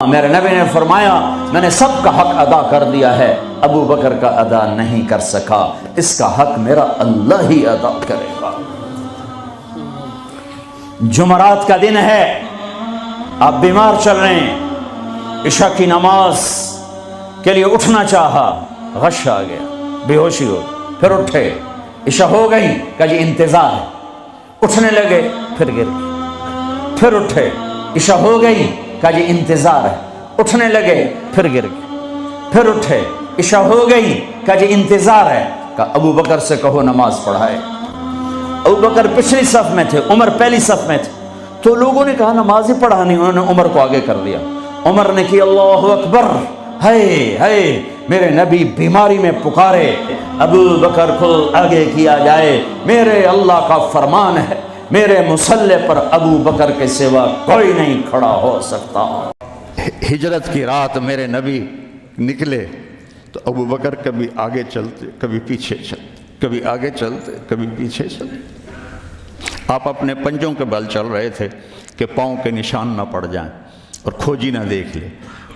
میرے نبی نے فرمایا میں نے سب کا حق ادا کر دیا ہے، ابو بکر کا ادا نہیں کر سکا، اس کا حق میرا اللہ ہی ادا کرے گا۔ جمعرات کا دن ہے، آپ بیمار چل رہے ہیں، عشاء کی نماز کے لیے اٹھنا چاہا، غش آ گیا، بے ہوشی ہو، پھر اٹھے، عشاء ہو گئی، کہا جی انتظار ہے، اٹھنے لگے، پھر گر گئے، پھر اٹھے، عشاء ہو گئی، کہا جی انتظار ہے، اٹھنے لگے، پھر گر گئے، پھر اٹھے، عشاء ہو گئی، کہا جی انتظار ہے، کہا ابو بکر سے کہو نماز پڑھائے۔ ابو بکر پچھلی صف میں تھے، عمر پہلی صف میں تھے، تو لوگوں نے کہا نماز ہی پڑھانی، انہوں نے عمر کو آگے کر دیا۔ عمر نے کی اللہ اکبر، ہے میرے نبی بیماری میں پکارے، ابو بکر کو آگے کیا جائے، میرے اللہ کا فرمان ہے، میرے مصلی پر ابو بکر کے سوا کوئی نہیں کھڑا ہو سکتا۔ ہجرت کی رات میرے نبی نکلے تو ابو بکر کبھی آگے چلتے، کبھی پیچھے چلتے، کبھی آگے چلتے، کبھی پیچھے چلتے۔ آپ اپنے پنجوں کے بل چل رہے تھے کہ پاؤں کے نشان نہ پڑ جائیں اور کھوجی نہ دیکھ لے،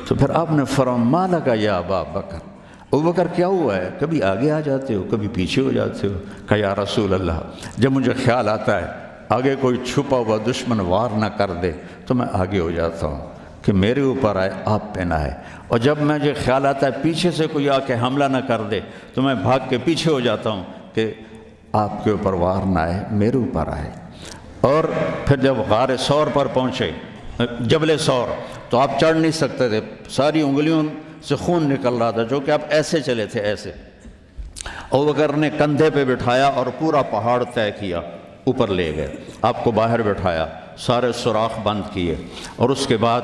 تو پھر آپ نے فرمایا ما لکا یا ابا بکر، ابو بکر کیا ہوا ہے، کبھی آگے آ جاتے ہو، کبھی پیچھے ہو جاتے ہو؟ کہا یا رسول اللہ، جب مجھے خیال آتا ہے آگے کوئی چھپا ہوا دشمن وار نہ کر دے تو میں آگے ہو جاتا ہوں کہ میرے اوپر آئے، آپ پہ نہ آئے، اور جب مجھے خیال آتا ہے پیچھے سے کوئی آ کے حملہ نہ کر دے تو میں بھاگ کے پیچھے ہو جاتا ہوں کہ آپ کے اوپر وار نہ آئے، میرے اوپر آئے۔ اور پھر جب غار ثور پر پہنچے، جبل ثور، تو آپ چڑھ نہیں سکتے تھے، ساری انگلیوں سے خون نکل رہا تھا، جو کہ آپ ایسے چلے تھے، ایسے۔ ابو بکر نے کندھے پہ بٹھایا اور پورا پہاڑ طے کیا، اوپر لے گئے، آپ کو باہر بٹھایا، سارے سوراخ بند کیے، اور اس کے بعد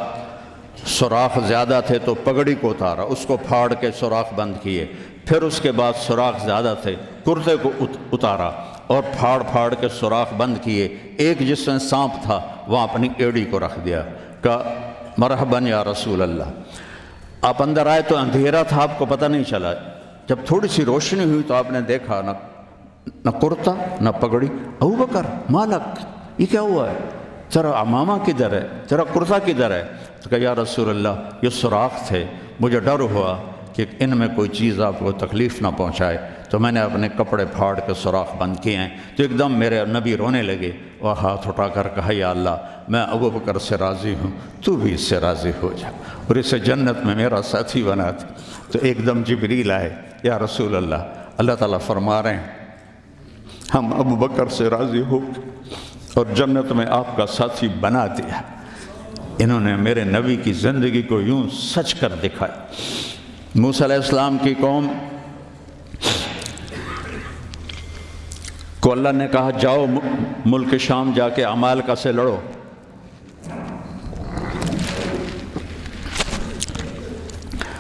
سوراخ زیادہ تھے تو پگڑی کو اتارا، اس کو پھاڑ کے سوراخ بند کیے، پھر اس کے بعد سوراخ زیادہ تھے، کرتے کو اتارا اور پھاڑ کے سوراخ بند کیے، ایک جس میں سانپ تھا وہاں اپنی ایڑی کو رکھ دیا، کہا مرحباً یا رسول اللہ۔ آپ اندر آئے تو اندھیرا تھا، آپ کو پتہ نہیں چلا، جب تھوڑی سی روشنی ہوئی تو آپ نے دیکھا نہ کرتا نہ پگڑی۔ ابو بکر مالک، یہ کیا ہوا ہے، ذرا عمامہ کدھر ہے، ذرا کرتا کدھر ہے؟ تو کہا یا رسول اللہ یہ سوراخ تھے، مجھے ڈر ہوا کہ ان میں کوئی چیز آپ کو تکلیف نہ پہنچائے، تو میں نے اپنے کپڑے پھاڑ کے سوراخ بند کیے ہیں۔ تو ایک دم میرے نبی رونے لگے اور ہاتھ اٹھا کر کہا یا اللہ میں ابو بکر سے راضی ہوں، تو بھی اس سے راضی ہو جا اور اسے جنت میں میرا ساتھی بنا دے۔ تو ایک دم جبریل آئے، یا رسول اللہ، اللہ تعالیٰ فرما رہے ہیں ہم ابو بکر سے راضی ہو اور جنت میں آپ کا ساتھی بنا دیا۔ انہوں نے میرے نبی کی زندگی کو یوں سچ کر دکھایا۔ موسیٰ علیہ السلام کی قوم کو اللہ نے کہا جاؤ ملک شام جا کے عمالقہ سے لڑو،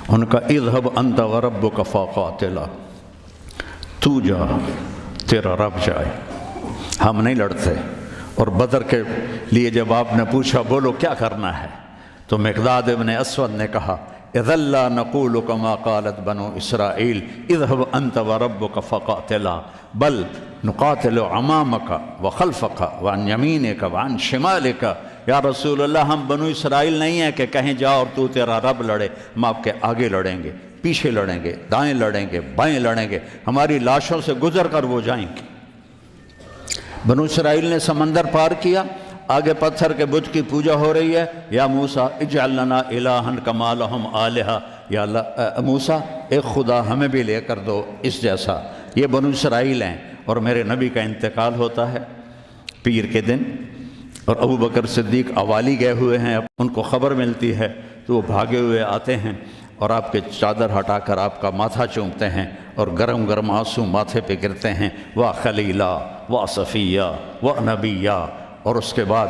ان کا اذهب انت وربک فقاتلا، تو جا تیرا رب جائے، ہم نہیں لڑتے۔ اور بدر کے لیے جب آپ نے پوچھا بولو کیا کرنا ہے، تو مقداد ابن اسود نے کہا اذا لا نقول كما قالت بنو اسرائیل اذهب انت وربك فقاتلا بل نقاتل امامك وخلفك وعن يمينك وعن شمالك۔ یا رسول اللہ ہم بنو اسرائیل نہیں ہیں کہ کہیں جا اور تو تیرا رب لڑے، ہم آپ کے آگے لڑیں گے، پیچھے لڑیں گے، دائیں لڑیں گے، بائیں لڑیں گے، ہماری لاشوں سے گزر کر وہ جائیں گے۔ بنو اسرائیل نے سمندر پار کیا، آگے پتھر کے بت کی پوجا ہو رہی ہے، یا موسیٰ اجعل لنا الہا کما لہم آلہہ، یا اللہ موسیٰ ایک خدا ہمیں بھی لے کر دو اس جیسا۔ یہ بنو اسرائیل ہیں، اور میرے نبی کا انتقال ہوتا ہے پیر کے دن، اور ابو بکر صدیق اوالی گئے ہوئے ہیں، ان کو خبر ملتی ہے تو وہ بھاگے ہوئے آتے ہیں اور آپ کے چادر ہٹا کر آپ کا ماتھا چومتے ہیں اور گرم گرم آنسو ماتھے پہ گرتے ہیں، وا خلیلا وا صفیہ وا نبیہ۔ اور اس کے بعد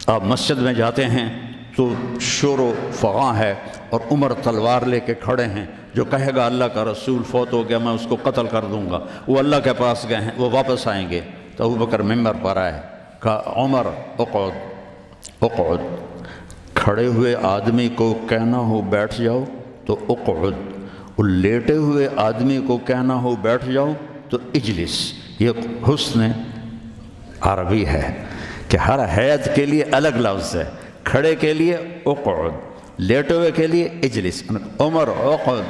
آپ مسجد میں جاتے ہیں تو شور و فغاں ہے، اور عمر تلوار لے کے کھڑے ہیں، جو کہے گا اللہ کا رسول فوت ہو گیا میں اس کو قتل کر دوں گا، وہ اللہ کے پاس گئے ہیں، وہ واپس آئیں گے۔ تو ابو بکر ممبر پر آئے، کہا عمر اقعد، کھڑے ہوئے آدمی کو کہنا ہو بیٹھ جاؤ تو اقعد، اور لیٹے ہوئے آدمی کو کہنا ہو بیٹھ جاؤ تو اجلس۔ یہ حسن عربی ہے کہ ہر حیت کے لیے الگ لفظ ہے، کھڑے کے لیے اقعد لیٹے ہوئے کے لیے اجلس، عمر اقعد،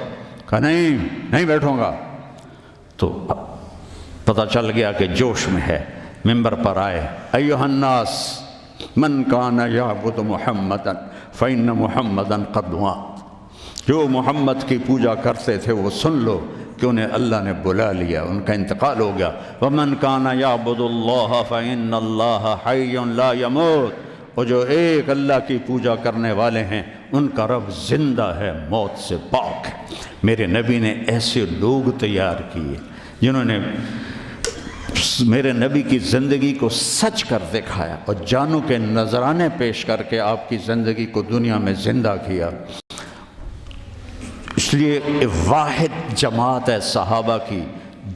کہا نہیں بیٹھوں گا۔ تو پتہ چل گیا کہ جوش میں ہے، ممبر پر آئے، ایھا الناس من کان یعبد محمدا فإن محمدا قد مات، جو محمد کی پوجا کرتے تھے وہ سن لو کہ انہیں اللہ نے بلا لیا، ان کا انتقال ہو گیا۔ ومن کان یعبد اللہ فإن اللہ حی لا یموت، اور جو ایک اللہ کی پوجا کرنے والے ہیں ان کا رب زندہ ہے، موت سے پاک ہے۔ میرے نبی نے ایسے لوگ تیار کیے جنہوں نے میرے نبی کی زندگی کو سچ کر دکھایا اور جانوں کے نذرانے پیش کر کے آپ کی زندگی کو دنیا میں زندہ کیا۔ اس لیے واحد جماعت ہے صحابہ کی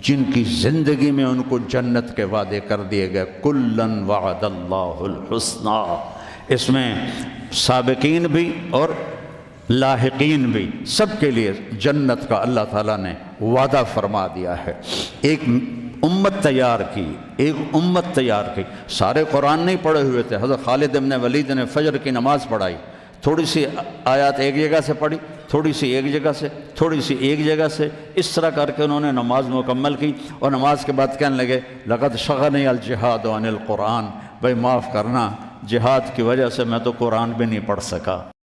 جن کی زندگی میں ان کو جنت کے وعدے کر دیے گئے، کلن وعد اللہ الحسنی، اس میں سابقین بھی اور لاحقین بھی، سب کے لیے جنت کا اللہ تعالیٰ نے وعدہ فرما دیا ہے۔ ایک امت تیار کی، سارے قرآن نہیں پڑھے ہوئے تھے، حضرت خالد بن ولید نے فجر کی نماز پڑھائی، تھوڑی سی آیات ایک جگہ سے پڑھی، تھوڑی سی ایک جگہ سے، تھوڑی سی ایک جگہ سے، اس طرح کر کے انہوں نے نماز مکمل کی، اور نماز کے بعد کہنے لگے لقد شغلنی الجہاد عن القرآن، بھائی معاف کرنا، جہاد کی وجہ سے میں تو قرآن بھی نہیں پڑھ سکا۔